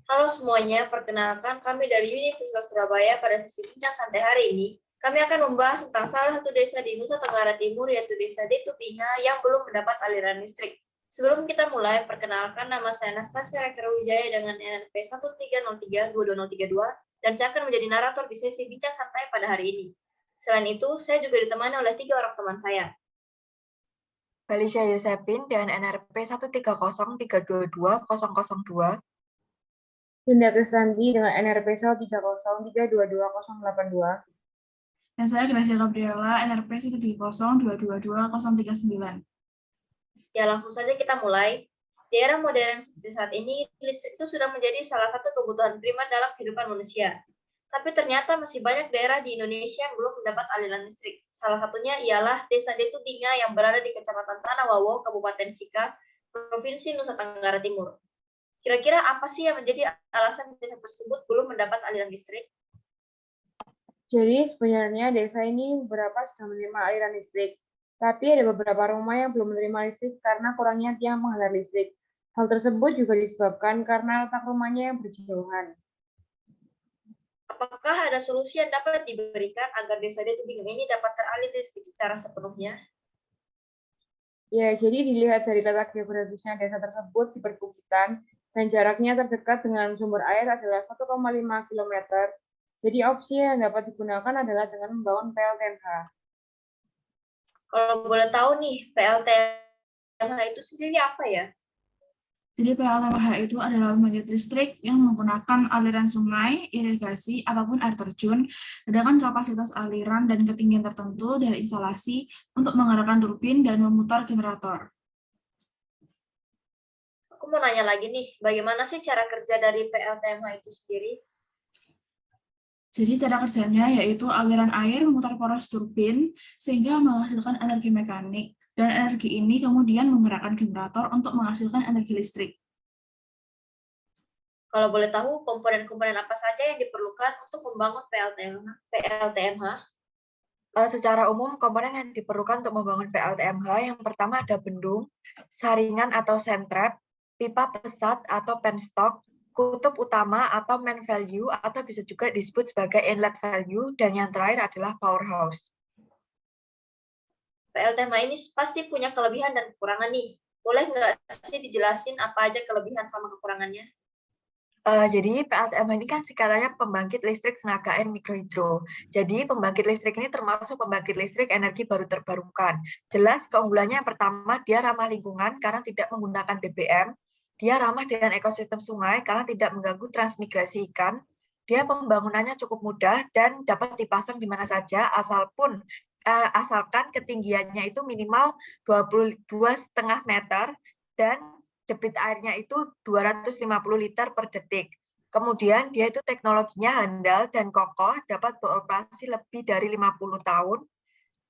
Halo semuanya, perkenalkan kami dari Universitas Surabaya. Pada sesi bincang santai hari ini, kami akan membahas tentang salah satu desa di Nusa Tenggara Timur, yaitu Desa Detupinga yang belum mendapat aliran listrik. Sebelum kita mulai, perkenalkan nama saya Anastasia Rekar Wijaya dengan NNP 130322032 dan saya akan menjadi narator di sesi bincang santai pada hari ini. Selain itu, saya juga ditemani oleh 3 orang teman saya. Felicia Yosepin dengan NRP 130322002. Dinda Kristanti dengan NRP 130322082. Dan saya Gracia Gabriela, NRP 130222039. Ya, langsung saja kita mulai. Di era modern seperti saat ini, listrik itu sudah menjadi salah satu kebutuhan primer dalam kehidupan manusia. Tapi ternyata masih banyak daerah di Indonesia yang belum mendapat aliran listrik. Salah satunya ialah Desa Detupinga yang berada di Kecamatan Tanawawo, Kabupaten Sika, Provinsi Nusa Tenggara Timur. Kira-kira apa sih yang menjadi alasan desa tersebut belum mendapat aliran listrik? Jadi sebenarnya desa ini beberapa sudah menerima aliran listrik, tapi ada beberapa rumah yang belum menerima listrik karena kurangnya tiang penghantar listrik. Hal tersebut juga disebabkan karena letak rumahnya yang berjauhan. Apakah ada solusi yang dapat diberikan agar Desa Detupinga ini dapat teraliri listrik secara sepenuhnya? Ya, jadi dilihat dari letak geografisnya desa tersebut di perbukitan dan jaraknya terdekat dengan sumber air adalah 1,5 km. Jadi opsi yang dapat digunakan adalah dengan membangun PLTMH. Kalau boleh tahu nih, PLTMH itu sendiri apa ya? Jadi PLTMH itu adalah pembangkit listrik yang menggunakan aliran sungai, irigasi, ataupun air terjun dengan kapasitas aliran dan ketinggian tertentu dari instalasi untuk menggerakkan turbin dan memutar generator. Aku mau nanya lagi nih, bagaimana sih cara kerja dari PLTMH itu sendiri? Jadi cara kerjanya yaitu aliran air memutar poros turbin sehingga menghasilkan energi mekanik, dan energi ini kemudian menggerakkan generator untuk menghasilkan energi listrik. Kalau boleh tahu, komponen-komponen apa saja yang diperlukan untuk membangun PLTMH? Secara umum, komponen yang diperlukan untuk membangun PLTMH yang pertama ada bendung, saringan atau sentrap, pipa pesat atau penstock, kutub utama atau main value atau bisa juga disebut sebagai inlet value, dan yang terakhir adalah powerhouse. PLTMH ini pasti punya kelebihan dan kekurangan nih. Boleh nggak sih dijelasin apa aja kelebihan sama kekurangannya? Jadi PLTMH ini kan singkatannya pembangkit listrik tenaga air mikrohidro. Jadi pembangkit listrik ini termasuk pembangkit listrik energi baru terbarukan. Jelas keunggulannya yang pertama, dia ramah lingkungan karena tidak menggunakan BBM. Dia ramah dengan ekosistem sungai karena tidak mengganggu transmigrasi ikan. Dia pembangunannya cukup mudah dan dapat dipasang di mana saja asalkan ketinggiannya itu minimal 22,5 meter dan debit airnya itu 250 liter per detik. Kemudian dia itu teknologinya handal dan kokoh, dapat beroperasi lebih dari 50 tahun.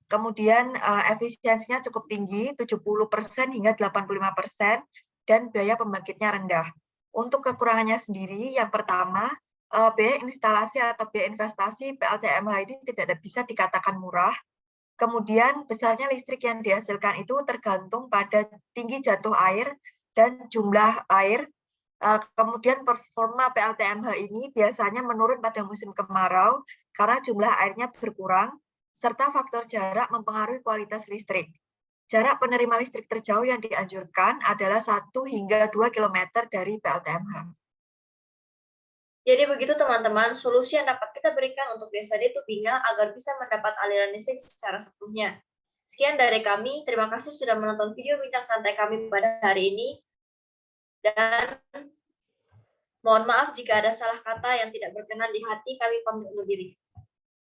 Kemudian efisiensinya cukup tinggi, 70% hingga 85%, dan biaya pembangkitnya rendah. Untuk kekurangannya sendiri, yang pertama, biaya instalasi atau biaya investasi PLTMH ini tidak bisa dikatakan murah. Kemudian besarnya listrik yang dihasilkan itu tergantung pada tinggi jatuh air dan jumlah air. Kemudian performa PLTMH ini biasanya menurun pada musim kemarau karena jumlah airnya berkurang, serta faktor jarak mempengaruhi kualitas listrik. Jarak penerima listrik terjauh yang dianjurkan adalah 1 hingga 2 km dari PLTMH. Jadi begitu teman-teman, solusi yang dapat kita berikan untuk Desa Detupinga agar bisa mendapat aliran listrik secara sepenuhnya. Sekian dari kami, terima kasih sudah menonton video bincang santai kami pada hari ini. Dan mohon maaf jika ada salah kata yang tidak berkenan di hati, kami pamit undur diri.